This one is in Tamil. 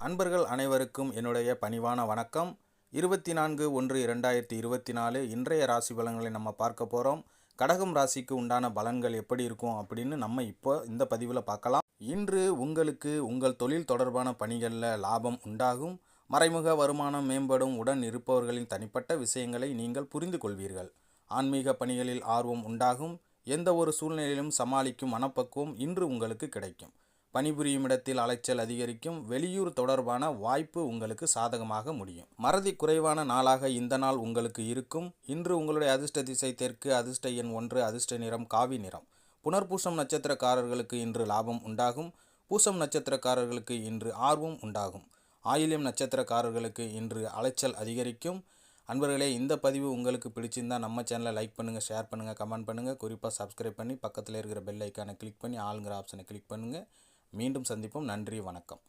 அன்பர்கள் அனைவருக்கும் என்னுடைய பணிவான வணக்கம். 24/1/2024 இன்றைய ராசி பலன்களை நம்ம பார்க்க போகிறோம். கடகம் ராசிக்கு உண்டான பலன்கள் எப்படி இருக்கும் அப்படின்னு நம்ம இப்போ இந்த பதிவில் பார்க்கலாம். இன்று உங்களுக்கு உங்கள் தொழில் தொடர்பான பணிகளில் லாபம் உண்டாகும். மறைமுக வருமானம் மேம்படும். உடன் இருப்பவர்களின் தனிப்பட்ட விஷயங்களை நீங்கள் புரிந்து கொள்வீர்கள். ஆன்மீக பணிகளில் ஆர்வம் உண்டாகும். எந்த ஒரு சூழ்நிலையிலும் சமாளிக்கும் மனப்பக்குவம் இன்று உங்களுக்கு கிடைக்கும். பணிபுரியும் இடத்தில் அலைச்சல் அதிகரிக்கும். வெளியூர் தொடர்பான வாய்ப்பு உங்களுக்கு சாதகமாக முடியும். மறதி குறைவான நாளாக இந்த நாள் உங்களுக்கு இருக்கும். இன்று உங்களுடைய அதிர்ஷ்ட திசை தெற்கு, அதிர்ஷ்ட எண் 1, அதிர்ஷ்ட நிறம் காவி நிறம். புனர்பூசம் நட்சத்திரக்காரர்களுக்கு இன்று லாபம் உண்டாகும். பூசம் நட்சத்திரக்காரர்களுக்கு இன்று ஆர்வம் உண்டாகும். ஆயில்யம் நட்சத்திரக்காரர்களுக்கு இன்று அலைச்சல் அதிகரிக்கும். அன்பர்களே, இந்த பதிவு உங்களுக்கு பிடிச்சிருந்தா நம்ம சேனலை லைக் பண்ணுங்கள், ஷேர் பண்ணுங்கள், கமெண்ட் பண்ணுங்கள். குறிப்பாக சப்ஸ்கிரைப் பண்ணி பக்கத்தில் இருக்கிற பெல் ஐக்கானை கிளிக் பண்ணி ஆளுங்கிற ஆப்ஷனை கிளிக் பண்ணுங்கள். மீண்டும் சந்திப்போம். நன்றி, வணக்கம்.